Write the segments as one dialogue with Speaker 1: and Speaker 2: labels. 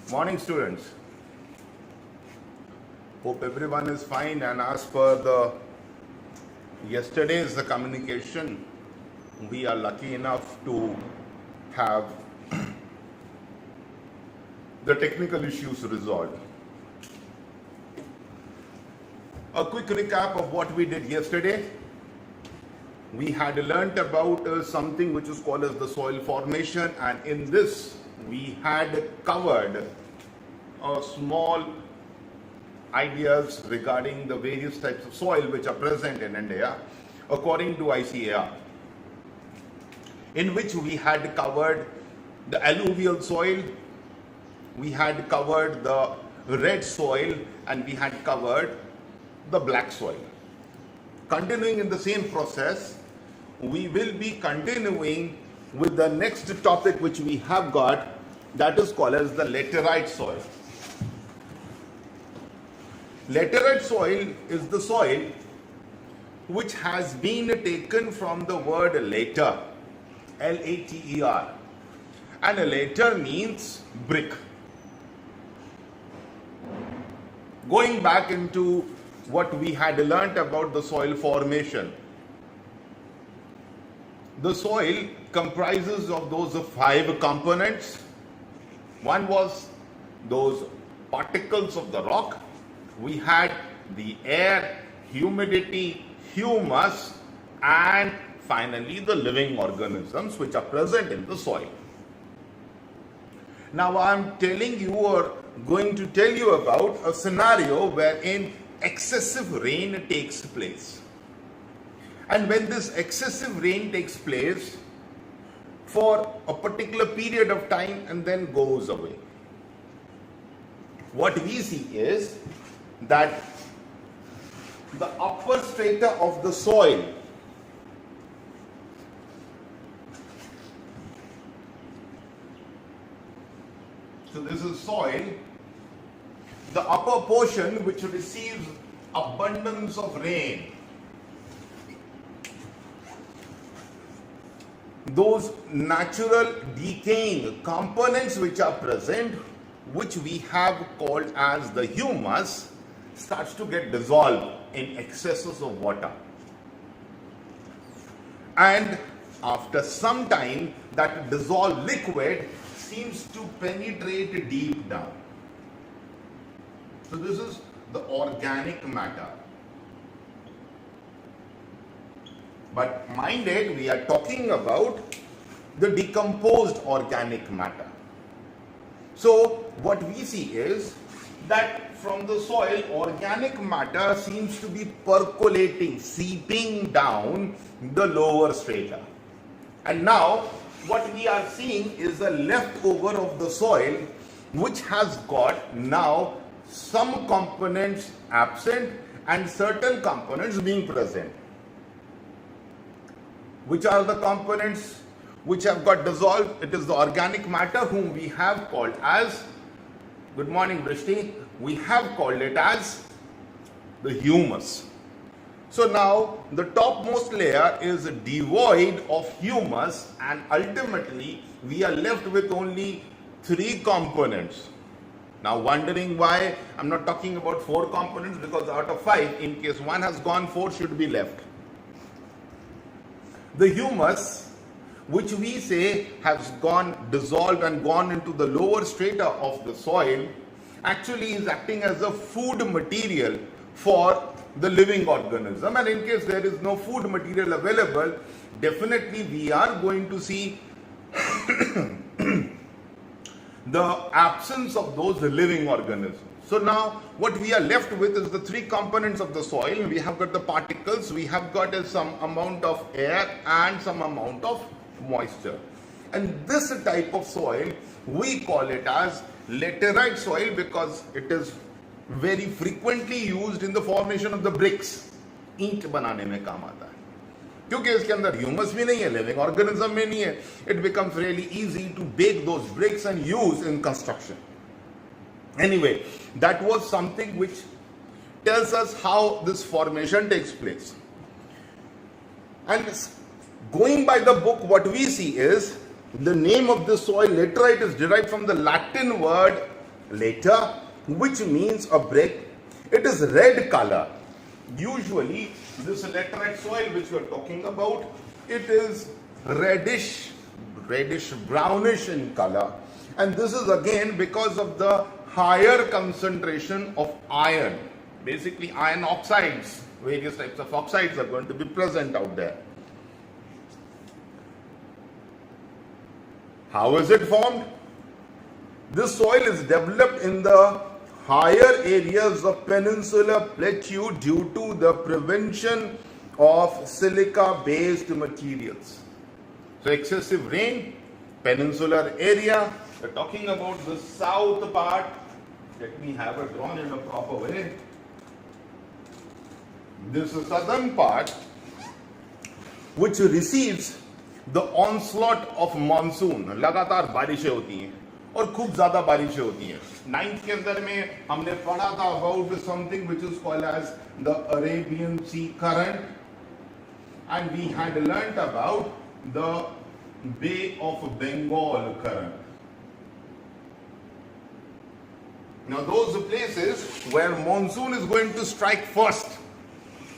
Speaker 1: Morning, students. Hope everyone is fine, and as per the yesterday's communication, we are lucky enough to have the technical issues resolved. A quick recap of what we did yesterday. We had learnt about something which is called as the soil formation, and in this we had covered a small ideas regarding the various types of soil which are present in India according to ICAR, in which we had covered the alluvial soil, we had covered the red soil, and we had covered the black soil. Continuing in the same process, we will be continuing with the next topic which we have got, that is called as the laterite soil. Laterite soil is the soil which has been taken from the word later, L-A-T-E-R, and a later means brick. Going back into what we had learnt about the soil formation, the soil comprises of those 5 components. One was those particles of the rock. We had the air, humidity, humus, and finally the living organisms which are present in the soil. Now I am telling you, or going to tell you about a scenario wherein excessive rain takes place. And when this excessive rain takes place for a particular period of time and then goes away, what we see is that the upper strata of the soil so this is soil, the upper portion which receives abundance of rain, those natural decaying components which are present, which we have called as the humus, starts to get dissolved in excesses of water. And after some time, that dissolved liquid seems to penetrate deep down. So this is the organic matter. But mind it, we are talking about the decomposed organic matter. So what we see is that from the soil, organic matter seems to be percolating, seeping down the lower strata. And now what we are seeing is the leftover of the soil, which has got now some components absent and certain components being present. Which are the components which have got dissolved? It is the organic matter, whom we have called as, good morning Vrishti, we have called it as the humus. So now the topmost layer is devoid of humus, and ultimately we are left with only 3 components. Now wondering why I'm not talking about 4 components, because out of 5, in case one has gone, 4 should be left. The humus, which we say has gone dissolved and gone into the lower strata of the soil, actually is acting as a food material for the living organism. And in case there is no food material available, definitely we are going to see the absence of those living organisms. So now what we are left with is the 3 components of the soil. We have got the particles, we have got some amount of air and some amount of moisture. And this type of soil, we call it as laterite soil, because it is very frequently used in the formation of the bricks. ईंट बनाने में काम आता है, क्योंकि इसके अंदर humus भी नहीं है, लिविंग ऑर्गेनिज्म में नहीं है. It becomes really easy to bake those bricks and use in construction. Anyway, that was something which tells us how this formation takes place. And going by the book, what we see is the name of the soil, laterite, is derived from the Latin word later, which means a brick. It is red color. Usually, this laterite soil which we are talking about, it is reddish brownish in color, and this is again because of the higher concentration of iron. Basically, iron oxides, various types of oxides are going to be present out there. How is it formed? This soil is developed in the higher areas of peninsular plateau due to the prevention of silica-based materials. So excessive rain, peninsular area, we're talking about the south part. Let me have it drawn in a proper way. This is southern part which receives the onslaught of monsoon. लगातार बारिशें होती हैं और खूब ज्यादा बारिशें होती हैं. 9th के अंदर में हमने पढ़ा था about something which is called as the Arabian Sea current, and we had learnt about the Bay of Bengal current. Now those places where monsoon is going to strike first,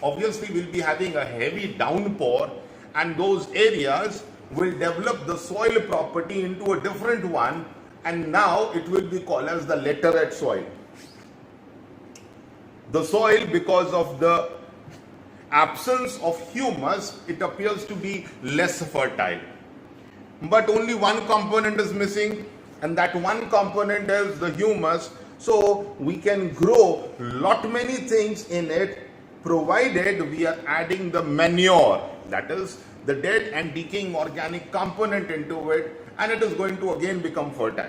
Speaker 1: obviously we'll be having a heavy downpour, and those areas will develop the soil property into a different one, and now it will be called as the laterite soil. The soil, because of the absence of humus, it appears to be less fertile. But only one component is missing, and that one component is the humus. So we can grow lot many things in it, provided we are adding the manure, that is the dead and decaying organic component into it, and it is going to again become fertile.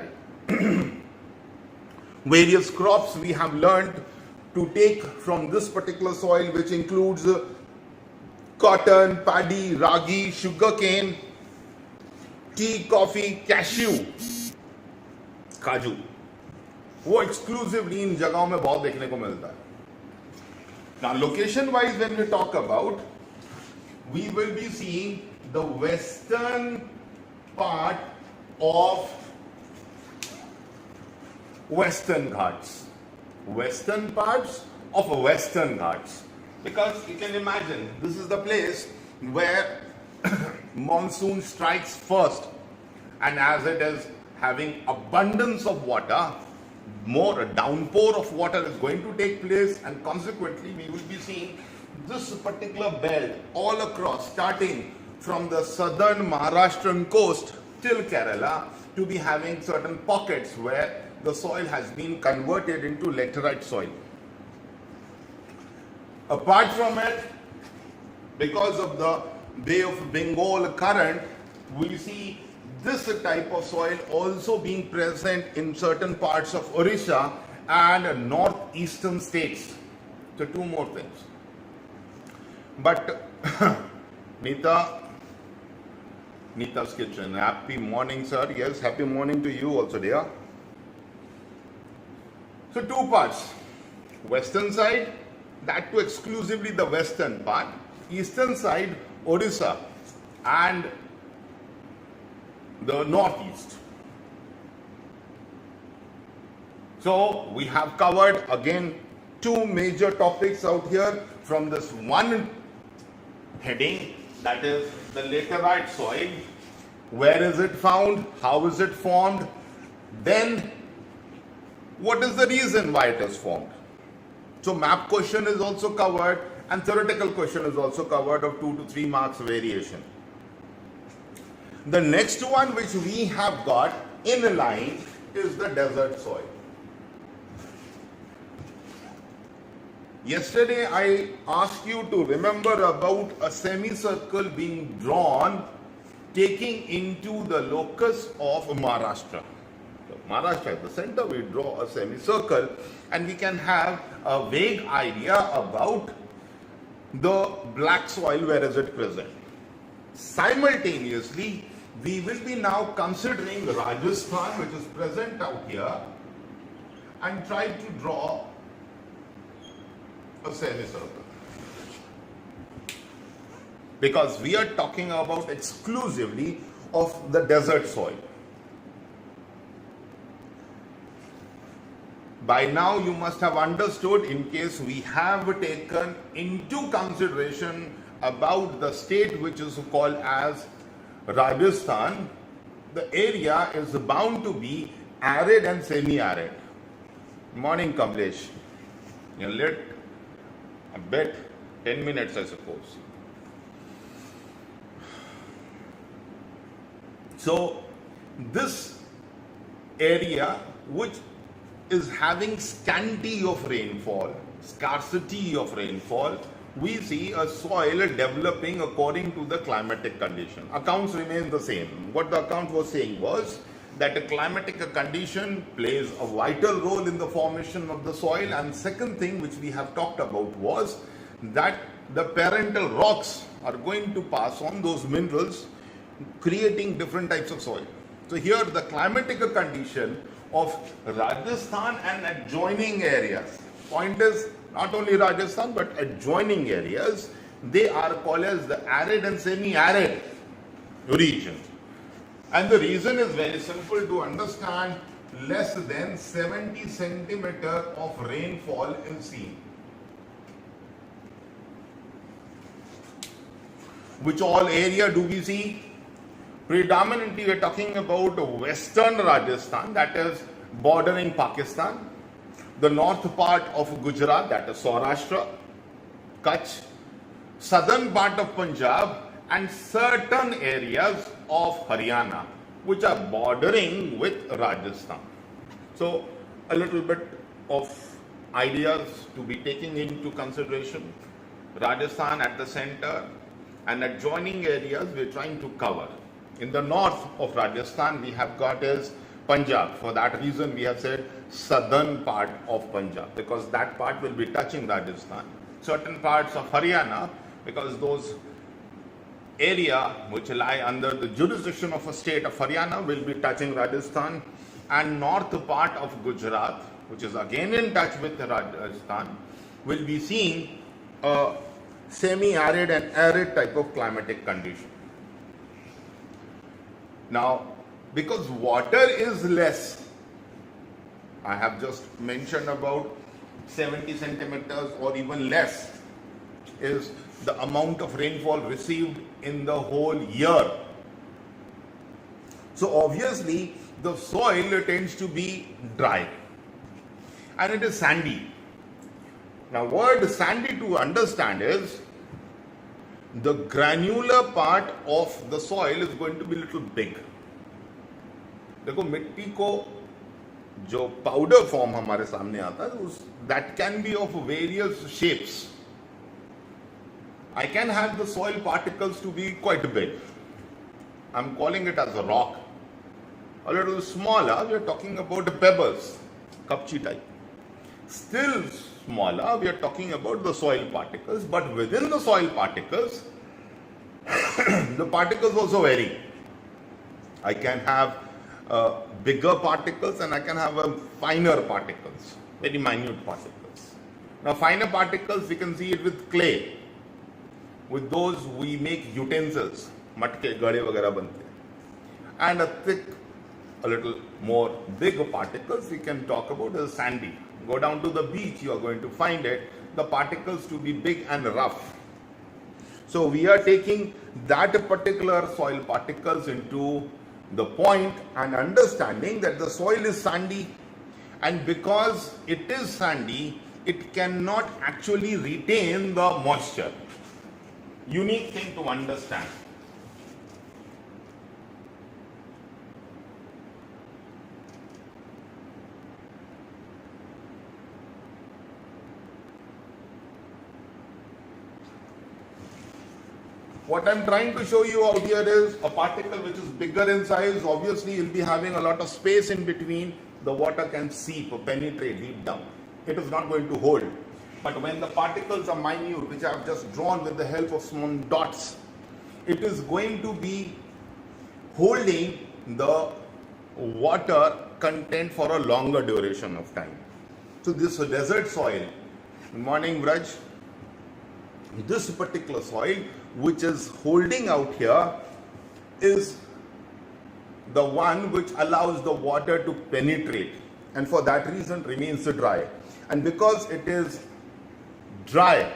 Speaker 1: Various crops we have learned to take from this particular soil, which includes cotton, paddy, ragi, sugarcane, tea, coffee, cashew, काजू, वो exclusively in जगहों में बहुत देखने को मिलता है. Now location wise, when we talk about, we will be seeing the western part of Western Ghats. Western parts of Western Ghats. Because you can imagine, this is the place where monsoon strikes first, and as it is having abundance of water, more a downpour of water is going to take place, and consequently we will be seeing this particular belt all across, starting from the southern Maharashtrian coast till Kerala, to be having certain pockets where the soil has been converted into laterite soil. Apart from it, because of the Bay of Bengal current, we see this type of soil also being present in certain parts of Orissa and northeastern states. So two more things. But Nita's kitchen. Happy morning, sir. Yes, happy morning to you also, dear. So two parts. Western side, that too exclusively the western part. Eastern side, Odisha and the northeast. So we have covered again two major topics out here from this one heading, that is the laterite soil. Where is it found? How is it formed? Then what is the reason why it is formed? So map question is also covered, and theoretical question is also covered of 2 to 3 marks variation. The next one which we have got in line is the desert soil. Yesterday I asked you to remember about a semicircle being drawn taking into the locus of Maharashtra. So Maharashtra at the center, we draw a semicircle, and we can have a vague idea about the black soil, where is it present. Simultaneously, we will be now considering Rajasthan, which is present out here, and try to draw a semicircle. Because we are talking about exclusively of the desert soil. By now you must have understood, in case we have taken into consideration about the state which is called as Rajasthan, the area is bound to be arid and semi-arid. Morning, Kamlesh. You're late a bit, 10 minutes I suppose. So this area which is having scanty of rainfall, scarcity of rainfall, we see a soil developing according to the climatic condition. Accounts remain the same. What the account was saying was that a climatic condition plays a vital role in the formation of the soil, and second thing which we have talked about was that the parental rocks are going to pass on those minerals, creating different types of soil. So here the climatic condition of Rajasthan and adjoining areas, point is not only Rajasthan but adjoining areas, they are called as the arid and semi-arid region. And the reason is very simple to understand: less than 70 centimeter of rainfall is seen. Which all area do we see? Predominantly we are talking about western Rajasthan, that is bordering Pakistan, the north part of Gujarat, that is Saurashtra, Kutch, southern part of Punjab, and certain areas of Haryana which are bordering with Rajasthan. So a little bit of ideas to be taken into consideration. Rajasthan at the center and adjoining areas we are trying to cover. In the north of Rajasthan we have got is Punjab. For that reason we have said southern part of Punjab, because that part will be touching Rajasthan. Certain parts of Haryana, because those area which lie under the jurisdiction of a state of Haryana will be touching Rajasthan, and north part of Gujarat, which is again in touch with Rajasthan, will be seeing a semi-arid and arid type of climatic condition. Now, because water is less, I have just mentioned about 70 centimeters or even less is the amount of rainfall received in the whole year. So obviously the soil tends to be dry and it is sandy. Now word sandy to understand is the granular part of the soil is going to be little big. देखो मिट्टी को जो powder form हमारे सामने आता है that can be of various shapes. I can have the soil particles to be quite big. I'm calling it as a rock. A little smaller, we are talking about pebbles, kapchi type. Still smaller, we are talking about the soil particles, but within the soil particles, the particles also vary. I can have bigger particles and I can have finer particles, very minute particles. Now finer particles, we can see it with clay. With those we make utensils, matke, gade vagara bante. And a thick, a little more bigger particles we can talk about is sandy. Go down to the beach, you are going to find it, the particles to be big and rough. So we are taking that particular soil particles into the point and understanding that the soil is sandy, and because it is sandy, it cannot actually retain the moisture. Unique thing to understand. What I'm trying to show you out here is a particle which is bigger in size. Obviously, you'll be having a lot of space in between. The water can seep or penetrate deep down. It is not going to hold. But when the particles are minute, which I have just drawn with the help of small dots, it is going to be holding the water content for a longer duration of time. So this desert soil, good morning Vraj, this particular soil which is holding out here is the one which allows the water to penetrate. and for that reason remains dry. And because it is dry,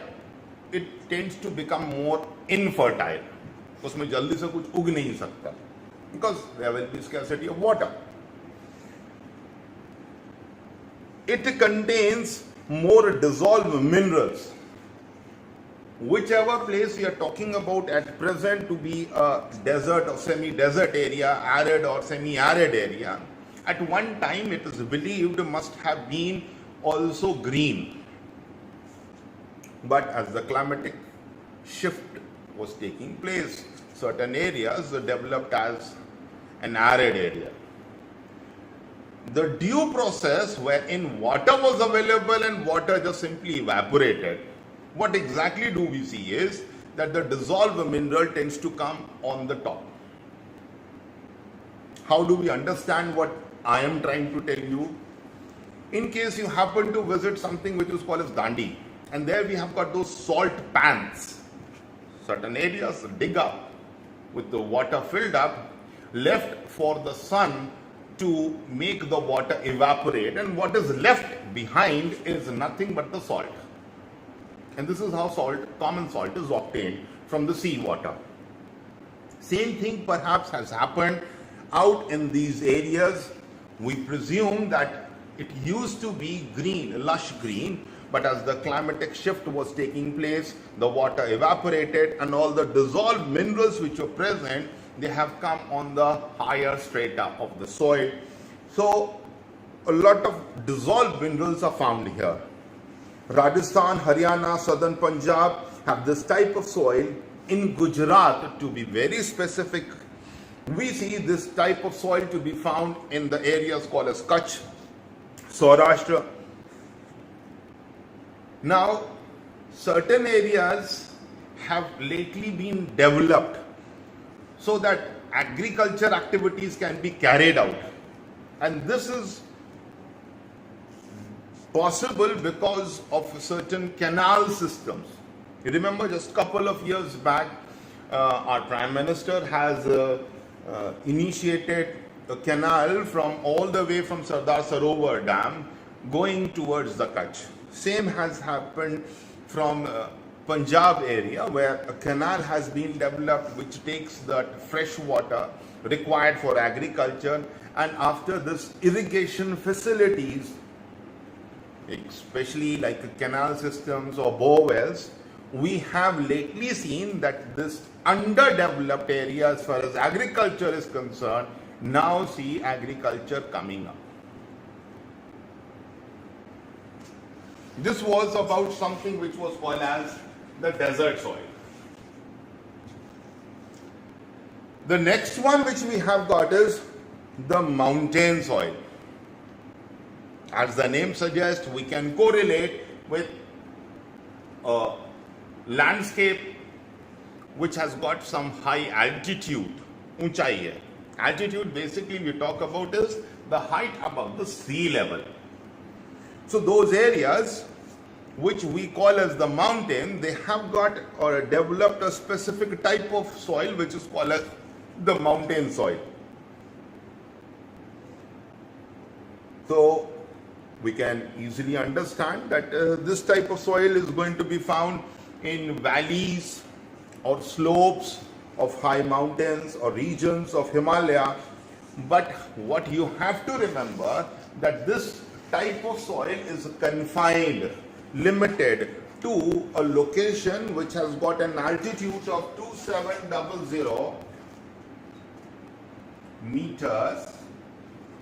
Speaker 1: it tends to become more infertile. उसमें जल्दी से कुछ उग नहीं सकता, because there will be scarcity of water. It contains more dissolved minerals. Whichever place we are talking about at present to be a desert or semi-desert area, arid or semi-arid area, at one time it is believed must have been also green. But as the climatic shift was taking place, certain areas developed as an arid area. The dew process wherein water was available and water just simply evaporated, what exactly do we see is that the dissolved mineral tends to come on the top. How do we understand what I am trying to tell you? In case you happen to visit something which is called as Dandi, and there we have got those salt pans. Certain areas dig up with the water filled up, left for the sun to make the water evaporate, and what is left behind is nothing but the salt. And this is how common salt is obtained from the sea water. Same thing perhaps has happened out in these areas. We presume that it used to be green, lush green, but as the climatic shift was taking place, the water evaporated and all the dissolved minerals which were present, they have come on the higher strata of the soil. So a lot of dissolved minerals are found here. Rajasthan, Haryana, southern Punjab have this type of soil. In Gujarat, to be very specific, we see this type of soil to be found in the areas called as Kutch, Saurashtra. Now, certain areas have lately been developed so that agriculture activities can be carried out. And this is possible because of certain canal systems. You remember just a couple of years back, our Prime Minister has initiated a canal from all the way from Sardar Sarovar Dam going towards the Kutch. Same has happened from Punjab area, where a canal has been developed which takes that fresh water required for agriculture, and after this irrigation facilities, especially like canal systems or bore wells, we have lately seen that this underdeveloped area as far as agriculture is concerned now see agriculture coming up. This was about something which was called as the desert soil. The next one which we have got is the mountain soil. As the name suggests, we can correlate with a landscape which has got some high altitude. Unchai hai. Altitude basically we talk about is the height above the sea level. So those areas which we call as the mountain, they have got or developed a specific type of soil which is called as the mountain soil. So we can easily understand that this type of soil is going to be found in valleys or slopes of high mountains or regions of Himalaya. But what you have to remember that this type of soil is confined, limited to a location which has got an altitude of 2700 meters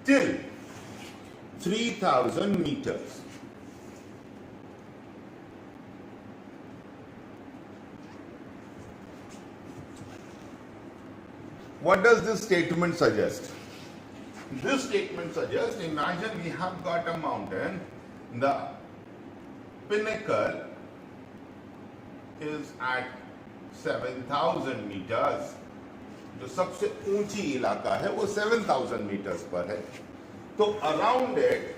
Speaker 1: till 3000 meters. What does this statement suggest? This statement suggests, imagine we have got a mountain, the pinnacle is at 7000 meters. जो सबसे ऊंची इलाका है वो 7000 meters पर है. So around it,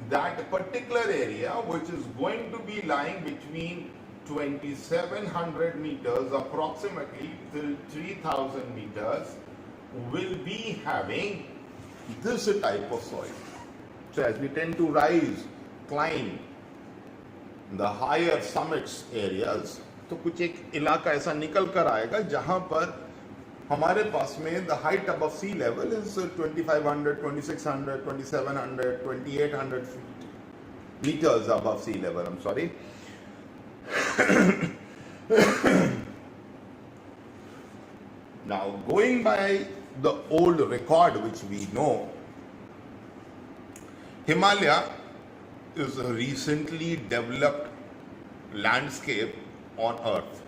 Speaker 1: that particular area which is going to be lying between 2700 meters approximately till 3000 meters will be having this type of soil. So as we tend to rise, climb the higher summits areas, तो कुछ एक इलाका ऐसा निकल कर आएगा जहां पर हमारे पास में the height above sea level is 2500, 2600, 2700, 2800 meters above sea level. I'm sorry. Now, going by the old record which we know, Himalaya is a recently developed landscape on Earth.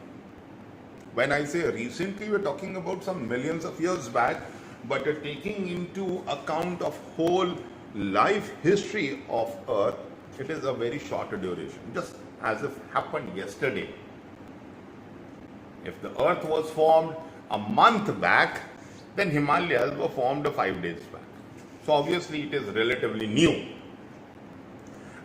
Speaker 1: When I say recently, we're talking about some millions of years back, but taking into account of whole life history of Earth, it is a very short duration, just as if happened yesterday. If the Earth was formed a month back, then Himalayas were formed 5 days back. So obviously it is relatively new.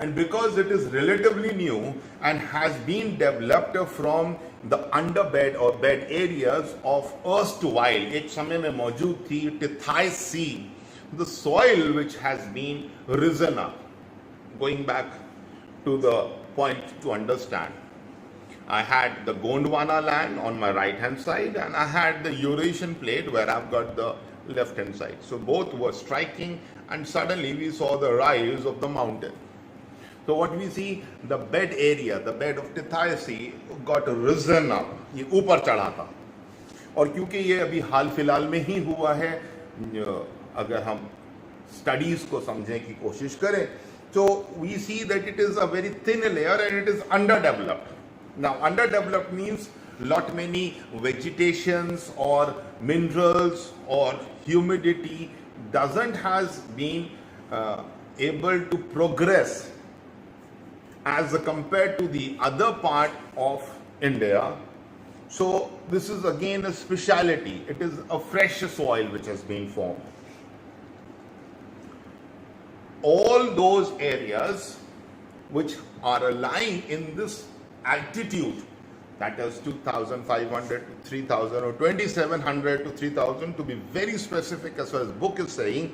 Speaker 1: And because it is relatively new and has been developed from the underbed or bed areas of erstwhile, एक समय में मौजूद थी Tethys Sea, the soil which has been risen up. Going back to the point to understand, I had the Gondwana land on my right hand side and I had the Eurasian plate where I've got the left hand side. So both were striking and suddenly we saw the rise of the mountain. So what we see, the bed area, the bed of Tethys Sea got risen up. ये ऊपर चढ़ा था और क्योंकि ये अभी हाल फिलहाल में ही हुआ है, अगर हम स्टडीज को समझने की कोशिश करें तो we see that it is a very thin layer and it is underdeveloped. Now underdeveloped means lot many vegetations or minerals or humidity doesn't has been able to progress as compared to the other part of India. So this is again a speciality. It is a fresh soil which has been formed. All those areas which are lying in this altitude, that is 2500 to 3000 or 2700 to 3000 to be very specific as far as book is saying,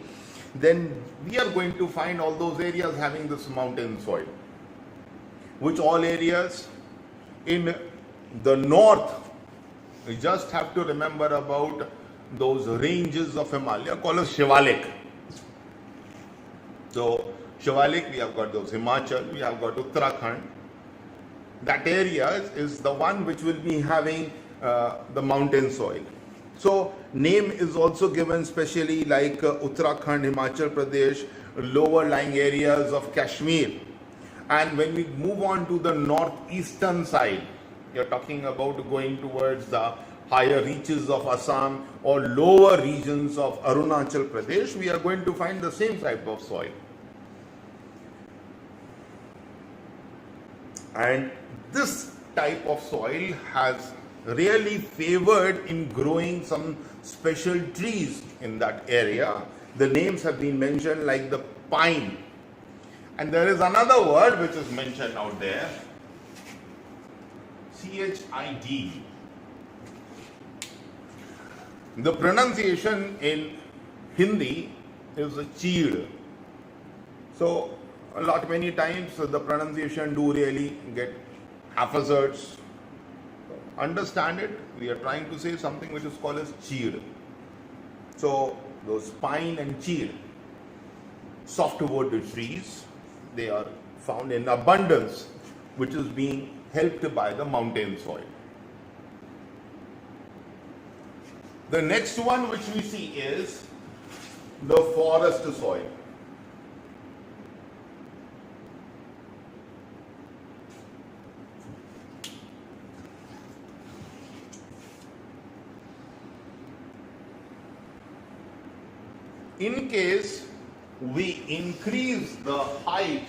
Speaker 1: then we are going to find all those areas having this mountain soil. Which all areas? In the north, we just have to remember about those ranges of Himalaya called as Shivalik. So Shivalik, we have got those Himachal, we have got Uttarakhand. That area is the one which will be having the mountain soil. So name is also given specially like Uttarakhand, Himachal Pradesh, lower lying areas of Kashmir. And when we move on to the northeastern side, you're talking about going towards the higher reaches of Assam or lower regions of Arunachal Pradesh, we are going to find the same type of soil. And this type of soil has really favored in growing some special trees in that area. The names have been mentioned like the pine. And there is another word which is mentioned out there, CHID. The pronunciation in Hindi is cheed. So many times the pronunciation do really get haphazards. Understand it, we are trying to say something which is called as cheed. So those pine and cheed, softwood trees, they are found in abundance, which is being helped by the mountain soil. The next one which we see is the forest soil. In case we increase the height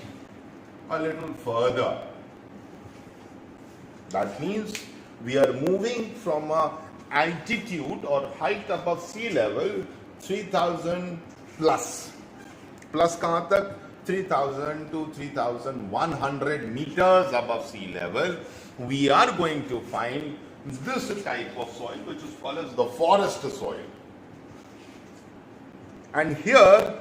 Speaker 1: a little further, that means we are moving from a altitude or height above sea level 3000 plus. Plus kahan tak? 3000 to 3100 meters above sea level, we are going to find this type of soil which is called as the forest soil. And here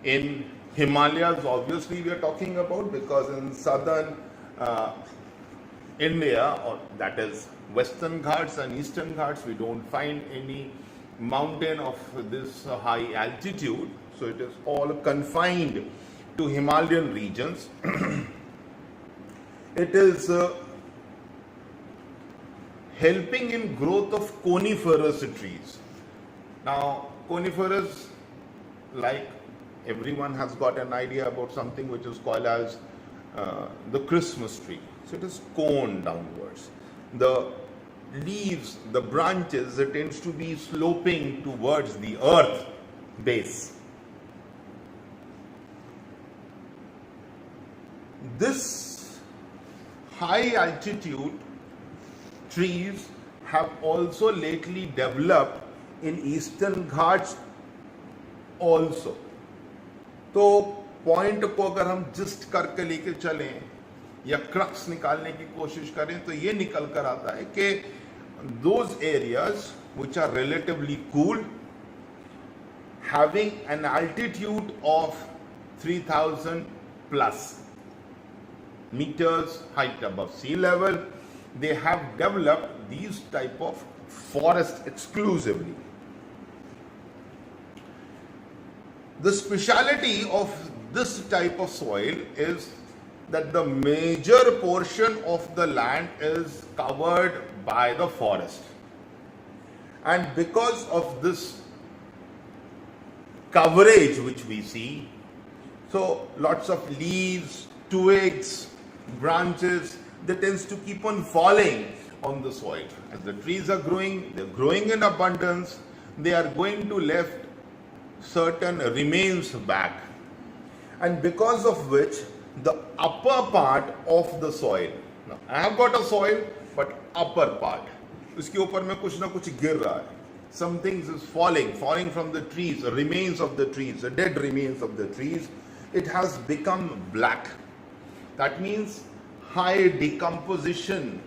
Speaker 1: in Himalayas, obviously we are talking about, because in southern India, or that is Western Ghats and Eastern Ghats, we don't find any mountain of this high altitude. So it is all confined to Himalayan regions. It is helping in growth of coniferous trees. Now, coniferous, like everyone has got an idea about something which is called as the Christmas tree. So it is cone downwards. The leaves, the branches, it tends to be sloping towards the earth base. This high altitude trees have also lately developed in Eastern Ghats also. तो point को अगर हम just करके लेके चलें या crux निकालने की कोशिश करें तो ये निकल कर आता है कि those areas which are relatively cool, having an altitude of 3000 plus meters height above sea level, they have developed these type of forest exclusively. The speciality of this type of soil is that the major portion of the land is covered by the forest. And because of this coverage which we see, so lots of leaves, twigs, branches, they tends to keep on falling on the soil. As the trees are growing, they're growing in abundance, they are going to left certain remains back, and because of which the upper part of the soil, now I have got a soil but upper part, उसके ऊपर में कुछ ना कुछ गिर रहा है, some things is falling from the trees, the remains of the trees, the dead remains of the trees, it has become black. That means high decomposition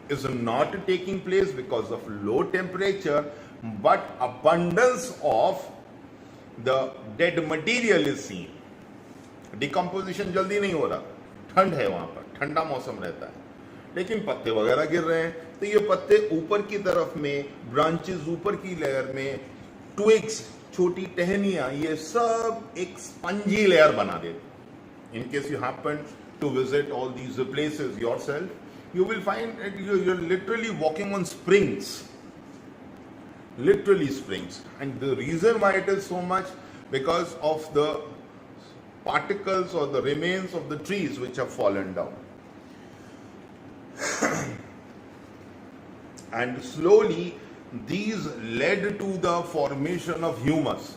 Speaker 1: is not taking place because of low temperature, but abundance of the dead material is seen. Decomposition जल्दी नहीं हो रहा, ठंड है वहां पर, ठंडा मौसम रहता है, लेकिन पत्ते वगैरह गिर रहे हैं, तो ये पत्ते ऊपर की तरफ में, ब्रांचेस ऊपर की लेयर में, ट्विग्स, छोटी टहनियां, ये सब एक स्पंजी लेयर बना देते. In case you happen to visit all these places yourself, you will find that you're literally walking on springs. Literally springs. And the reason why it is so much, because of the particles or the remains of the trees which have fallen down. And slowly these led to the formation of humus.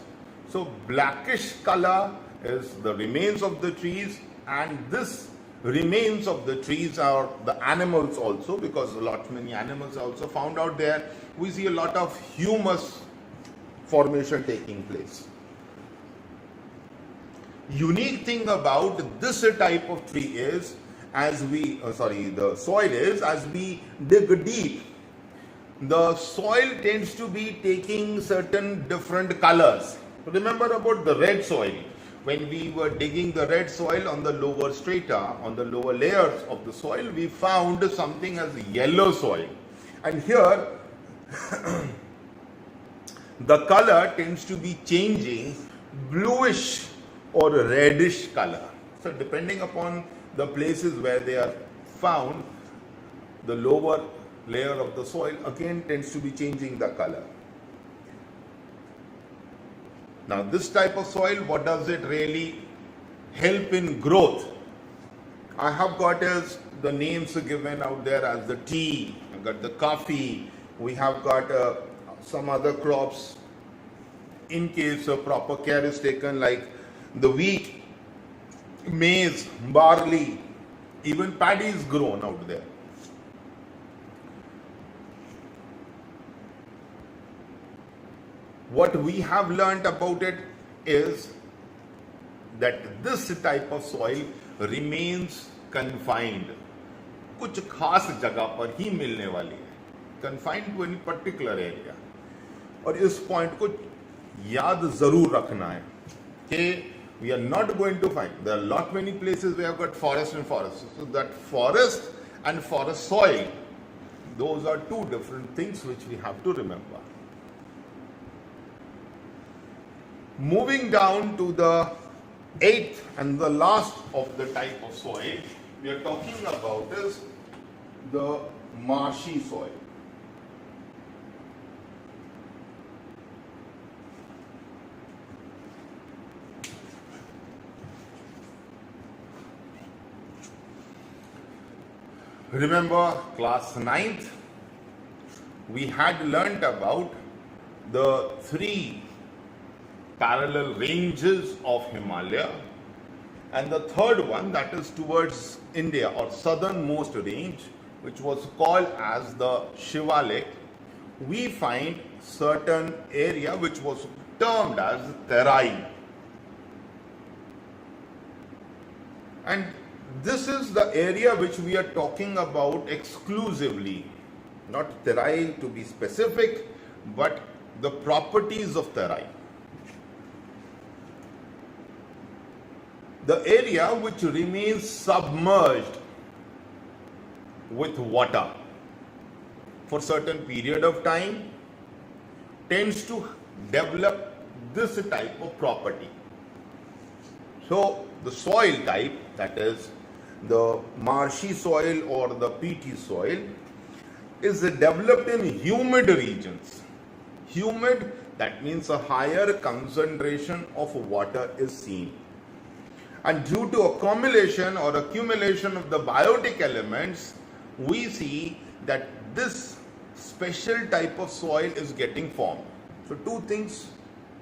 Speaker 1: So blackish color is the remains of the trees, and this remains of the trees are the animals also, because many animals are also found out there. We see a lot of humus formation taking place. Unique thing about this type of tree is, the soil is, as we dig deep, the soil tends to be taking certain different colors. Remember about the red soil. When we were digging the red soil on the lower strata, on the lower layers of the soil, we found something as yellow soil. And here, the color tends to be changing bluish or reddish color. So depending upon the places where they are found, the lower layer of the soil again tends to be changing the color. Now this type of soil, what does it really help in growth? I have got as the names given out there as the tea, I've got the coffee, we have got some other crops in case proper care is taken, like the wheat, maize, barley, even paddy is grown out there. What we have learnt about it is that this type of soil remains confined. कुछ खास जगह पर ही मिलने वाली है, confined to any particular area. और इस point को याद जरूर रखना है कि we are not going to find, there are lot many places we have got forest and forest, so that forest and forest soil, those are two different things which we have to remember. Moving down to the eighth and the last of the type of soil we are talking about is the marshy soil. Remember class 9th, we had learnt about the three parallel ranges of Himalaya, and the third one, that is towards India or southernmost range, which was called as the Shivalik. We find certain area which was termed as Terai, and this is the area which we are talking about exclusively, not Terai to be specific, but the properties of Terai. The area which remains submerged with water for certain period of time tends to develop this type of property. So the soil type, that is the marshy soil or the peaty soil, is developed in humid regions. Humid, that means a higher concentration of water is seen. And due to accumulation of the biotic elements, we see that this special type of soil is getting formed. So two things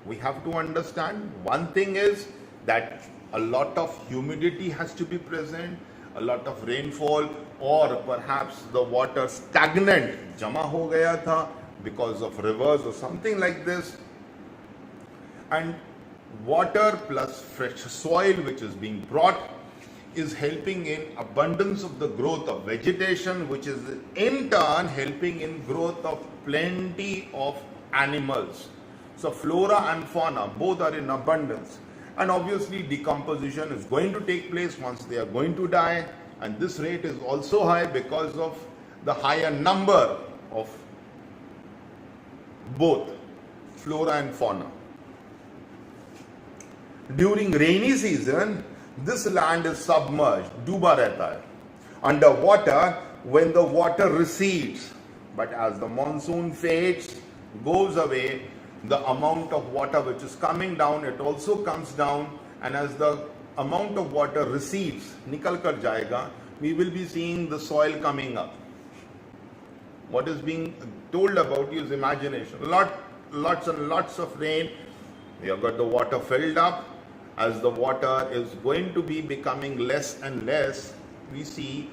Speaker 1: we have to understand. One thing is that a lot of humidity has to be present, a lot of rainfall, or perhaps the water stagnant, jama ho gaya tha because of rivers or something like this, and water plus fresh soil which is being brought is helping in abundance of the growth of vegetation, which is in turn helping in growth of plenty of animals. So flora and fauna both are in abundance, and obviously decomposition is going to take place once they are going to die, and this rate is also high because of the higher number of both flora and fauna. During rainy season, this land is submerged, डूबा रहता है, underwater when the water recedes. But as the monsoon fades, goes away, the amount of water which is coming down, it also comes down, and as the amount of water recedes, निकल कर जाएगा, we will be seeing the soil coming up. What is being told about you is imagination. Lots and lots of rain, you have got the water filled up. As the water is going to be becoming less and less, we see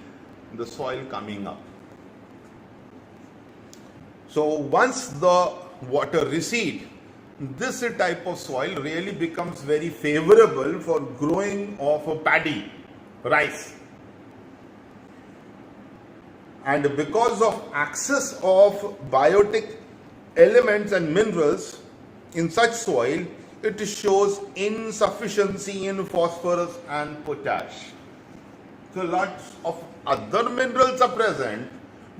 Speaker 1: the soil coming up. So once the water recedes, this type of soil really becomes very favorable for growing of a paddy, rice. And because of access of biotic elements and minerals in such soil, it shows insufficiency in phosphorus and potash. So lots of other minerals are present,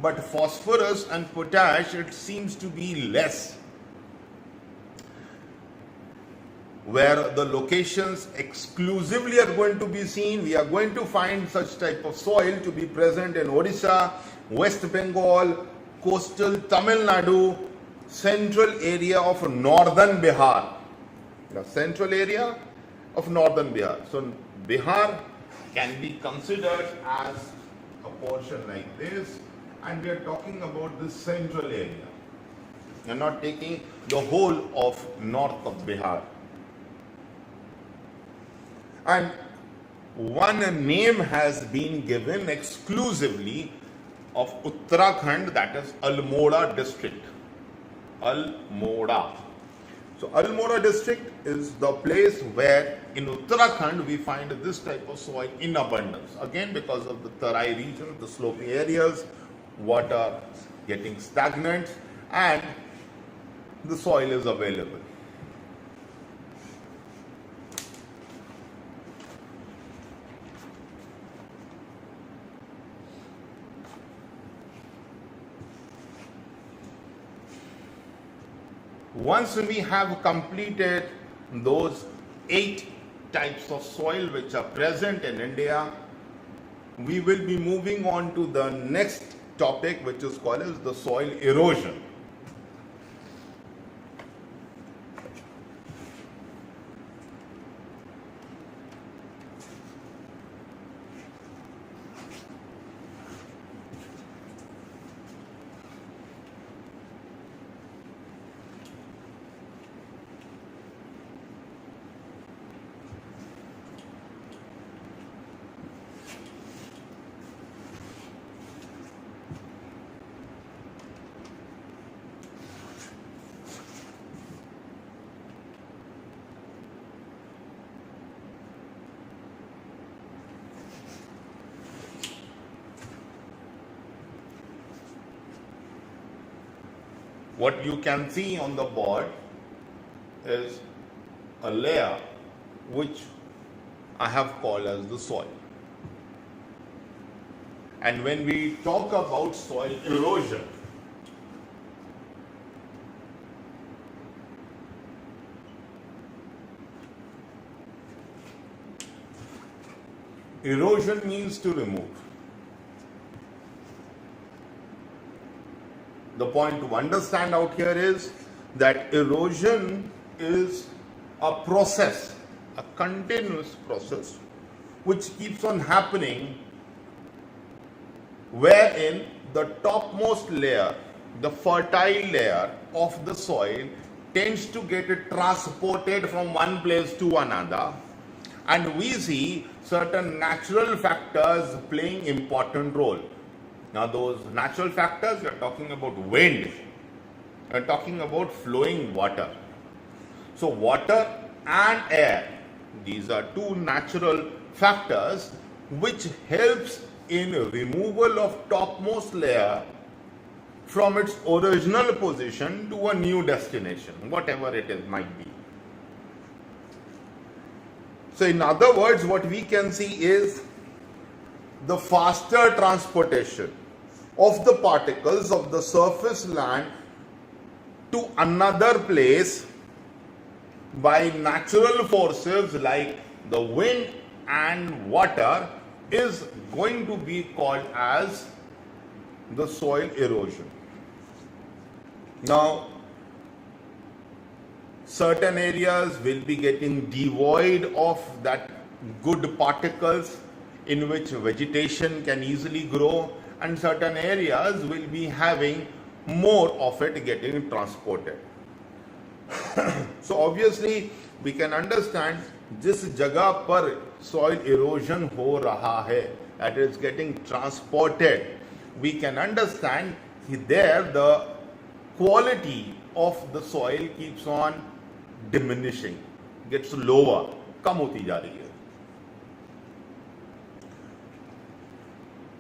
Speaker 1: but phosphorus and potash, it seems to be less. Where the locations exclusively are going to be seen, we are going to find such type of soil to be present in Odisha, West Bengal, coastal Tamil Nadu, central area of northern Bihar. The central area of northern Bihar. So Bihar can be considered as a portion like this, and we are talking about this central area. We are not taking the whole of north of Bihar. And one name has been given exclusively of Uttarakhand, that is Almora district. Almora. So Almora district is the place where in Uttarakhand we find this type of soil in abundance. Again, because of the Tarai region, the sloping areas, water getting stagnant, and the soil is available. Once we have completed those 8 types of soil which are present in India, we will be moving on to the next topic, which is called as the soil erosion. What you can see on the board is a layer which I have called as the soil. And when we talk about soil erosion, erosion means to remove. The point to understand out here is that erosion is a process, a continuous process, which keeps on happening, wherein the topmost layer, the fertile layer of the soil, tends to get transported from one place to another, and we see certain natural factors playing important role. Now those natural factors, we are talking about wind, we are talking about flowing water. So water and air, these are two natural factors which helps in removal of topmost layer from its original position to a new destination, whatever it is might be. So in other words, what we can see is the faster transportation of the particles of the surface land to another place by natural forces like the wind and water is going to be called as the soil erosion. Now, certain areas will be getting devoid of that good particles in which vegetation can easily grow, and certain areas will be having more of it getting transported. So obviously we can understand जिस जगह पर soil erosion हो रहा है, that is getting transported, we can understand there the quality of the soil keeps on diminishing, gets lower, कम होती जा रही है.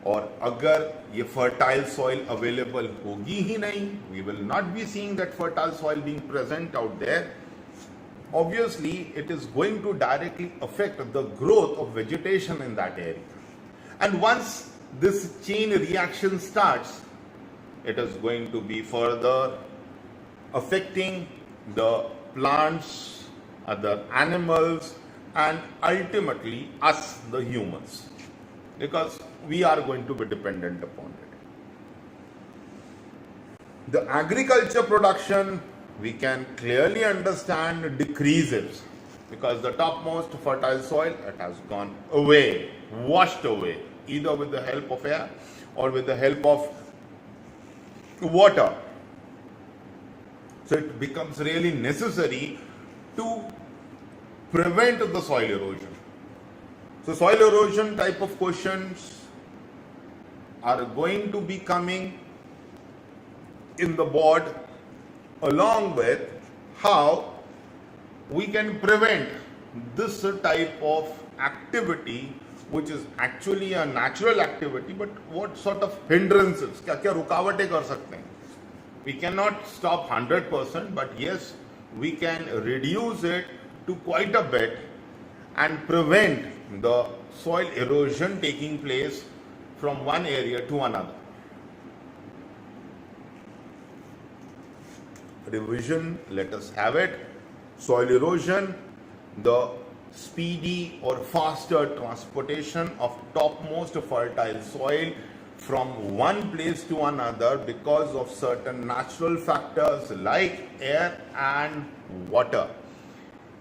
Speaker 1: और अगर ये fertile soil available होगी ही नहीं, we will not be seeing that fertile soil being present out there. Obviously, it is going to directly affect the growth of vegetation in that area. And once this chain reaction starts, it is going to be further affecting the plants, other animals, and ultimately us, the humans, because we are going to be dependent upon it. The agriculture production, we can clearly understand, decreases because the topmost fertile soil, it has gone away, washed away, either with the help of air or with the help of water. So it becomes really necessary to prevent the soil erosion. So soil erosion type of questions are going to be coming in the board, along with how we can prevent this type of activity, which is actually a natural activity, but what sort of hindrances, क्या रुकावटें कर सकते हैं. We cannot stop 100%, but yes, we can reduce it to quite a bit and prevent the soil erosion taking place from one area to another. revision, let us have it. Soil erosion, the speedy or faster transportation of topmost fertile soil from one place to another because of certain natural factors like air and water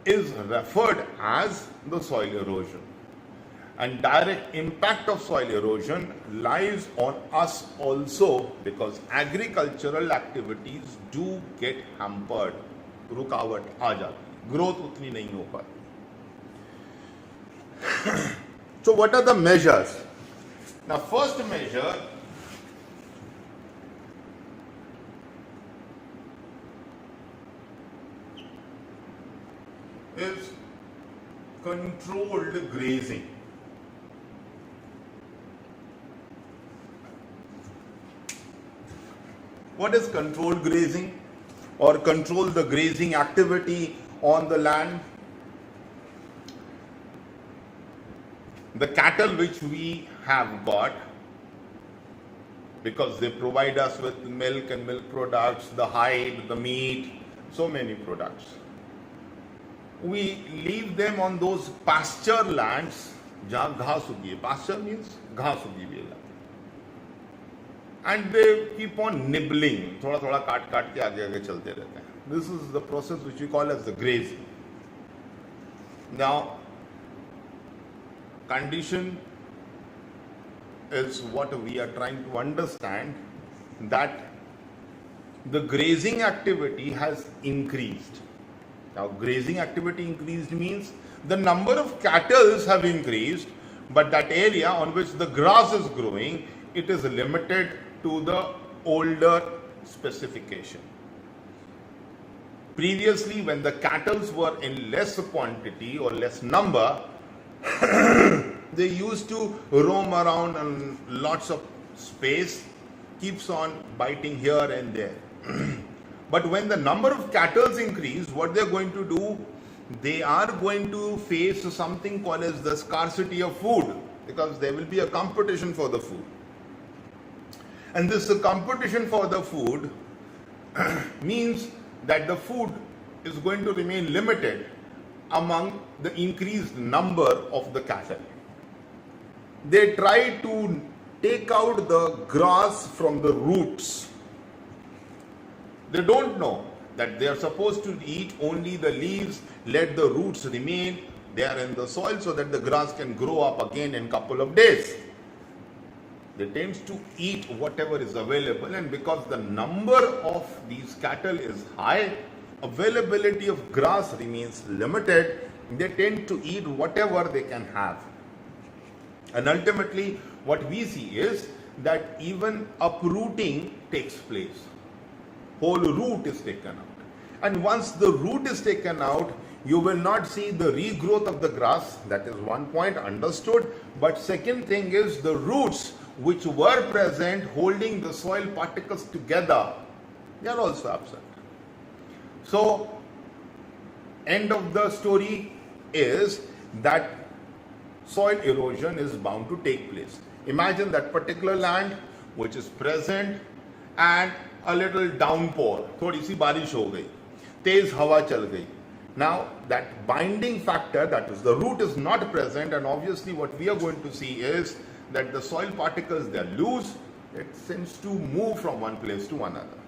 Speaker 1: is referred as the soil erosion. And direct impact of soil erosion lies on us also because agricultural activities do get hampered. रुकावट आ जाती, growth उतनी नहीं हो पाती. So what are the measures? Now first measure is controlled grazing. What is controlled grazing or control the grazing activity on the land? The cattle which we have got, because they provide us with milk and milk products, the hide, the meat, so many products. We leave them on those pasture lands जहाँ घास उगी है. Pasture means घास उगी हुई है. And they keep on nibbling, थोड़ा थोड़ा काट काट के आगे आगे चलते रहते हैं. This is the process which we call as the grazing. Now, condition is what we are trying to understand, that the grazing activity has increased. Now, grazing activity increased means the number of cattle have increased, but that area on which the grass is growing, it is limited to the older specification. Previously, when the cattle were in less quantity or less number, they used to roam around on lots of space, keeps on biting here and there. But when the number of cattle increase, what they are going to do, they are going to face something called as the scarcity of food, because there will be a competition for the food. And this competition for the food means that the food is going to remain limited among the increased number of the cattle. They try to take out the grass from the roots. They don't know that they are supposed to eat only the leaves, let the roots remain there in the soil so that the grass can grow up again in a couple of days. They tend to eat whatever is available, and because the number of these cattle is high, availability of grass remains limited, they tend to eat whatever they can have. And ultimately, what we see is that even uprooting takes place. Whole root is taken out. And once the root is taken out, you will not see the regrowth of the grass. That is one point, understood. But second thing is the roots which were present holding the soil particles together, they are also absent. So, end of the story is that soil erosion is bound to take place. Imagine that particular land which is present and a little downpour, थोड़ी सी बारिश हो गई, तेज हवा चल गई. Now that binding factor, that is the root, is not present, and obviously what we are going to see is that the soil particles, they are loose, it seems to move from one place to another.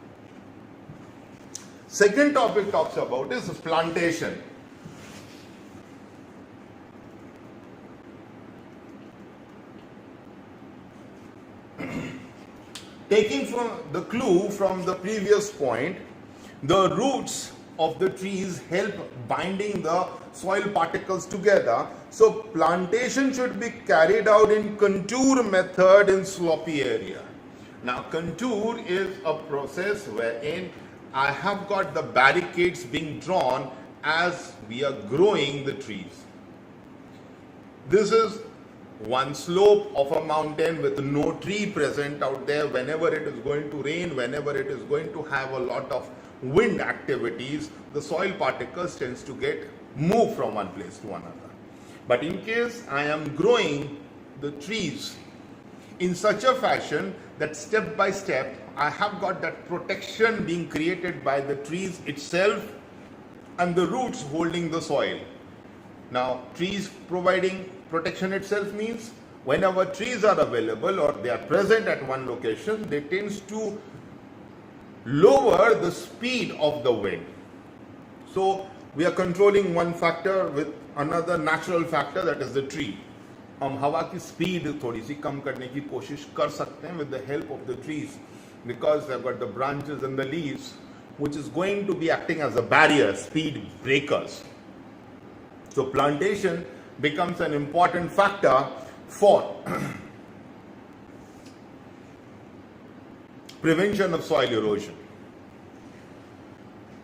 Speaker 1: Second topic talks about is plantation. Taking from the clue from the previous point, the roots of the trees help binding the soil particles together. So plantation should be carried out in contour method in slopey area. Now contour is a process wherein I have got the barricades being drawn as we are growing the trees. This is one slope of a mountain with no tree present out there. Whenever it is going to rain, whenever it is going to have a lot of wind activities, the soil particles tends to get moved from one place to another. But in case I am growing the trees in such a fashion that step by step I have got that protection being created by the trees itself and the roots holding the soil. Now, trees providing protection itself means whenever trees are available or they are present at one location, they tend to lower the speed of the wind. So we are controlling one factor with another natural factor, that is the tree. हम हवा की speed थोड़ी सी कम करने की कोशिश कर सकते हैं with the help of the trees, because they've got the branches and the leaves which is going to be acting as a barrier, speed breakers. So plantation becomes an important factor for prevention of soil erosion.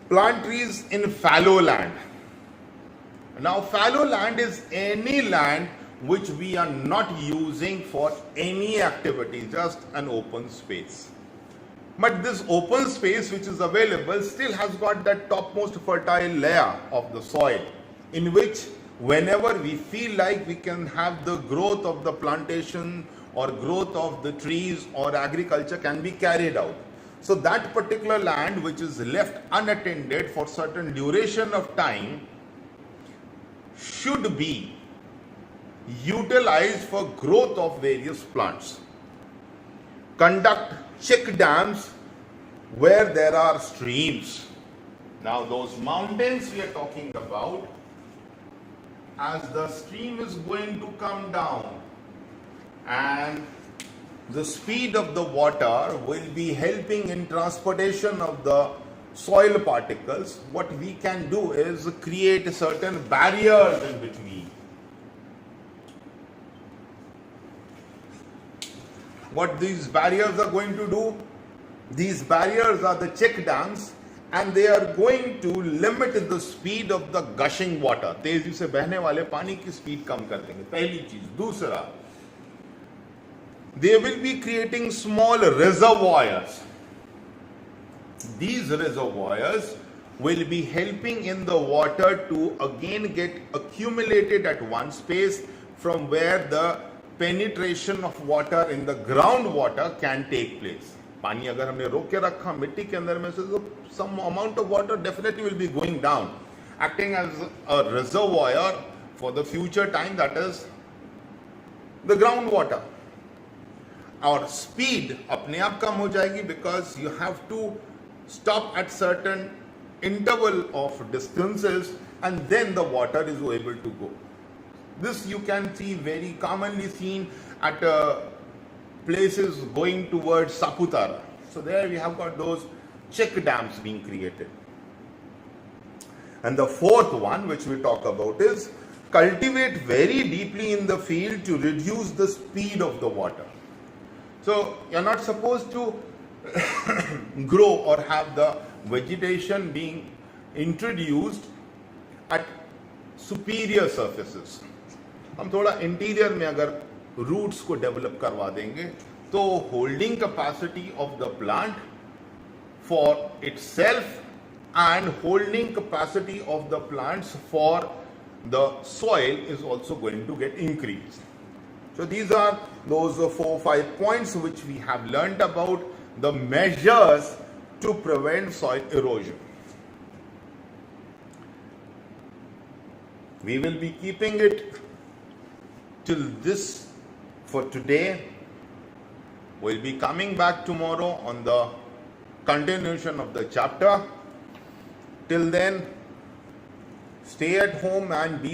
Speaker 1: Plant trees in fallow land. Now, fallow land is any land which we are not using for any activity, just an open space. But this open space which is available still has got that topmost fertile layer of the soil, in which whenever we feel like we can have the growth of the plantation or growth of the trees or agriculture can be carried out. So that particular land which is left unattended for certain duration of time should be utilized for growth of various plants. Conduct check dams where there are streams. Now those mountains we are talking about, as the stream is going to come down and the speed of the water will be helping in transportation of the soil particles, what we can do is create certain barriers in between. What these barriers are going to do? These barriers are the check dams, and they are going to limit the speed of the gushing water. तेजी से बहने वाले पानी की speed कम कर देंगे, पहली चीज. दूसरा, they will be creating small reservoirs. These reservoirs will be helping in the water to again get accumulated at one space from where the penetration of water in the groundwater can take place. पानी अगर हमने रोक के रखा मिट्टी के अंदर में से, तो some amount of water definitely will be going down, acting as a reservoir for the future time, that is the groundwater. Our speed अपने आप कम हो जाएगी, because you have to stop at certain interval of distances and then the water is able to go. This you can see very commonly seen at places going towards Saputara. So there we have got those check dams being created. And the fourth one which we talk about is cultivate very deeply in the field to reduce the speed of the water. So you're not supposed to grow or have the vegetation being introduced at superior surfaces. हम थोड़ा interior में अगर roots को develop करवा देंगे, तो holding capacity of the plant for itself and holding capacity of the plants for the soil is also going to get increased. So these are those 4 or 5 points which we have learnt about the measures to prevent soil erosion. We will be keeping it till this for today. We'll be coming back tomorrow on the continuation of the chapter. Till then, stay at home and be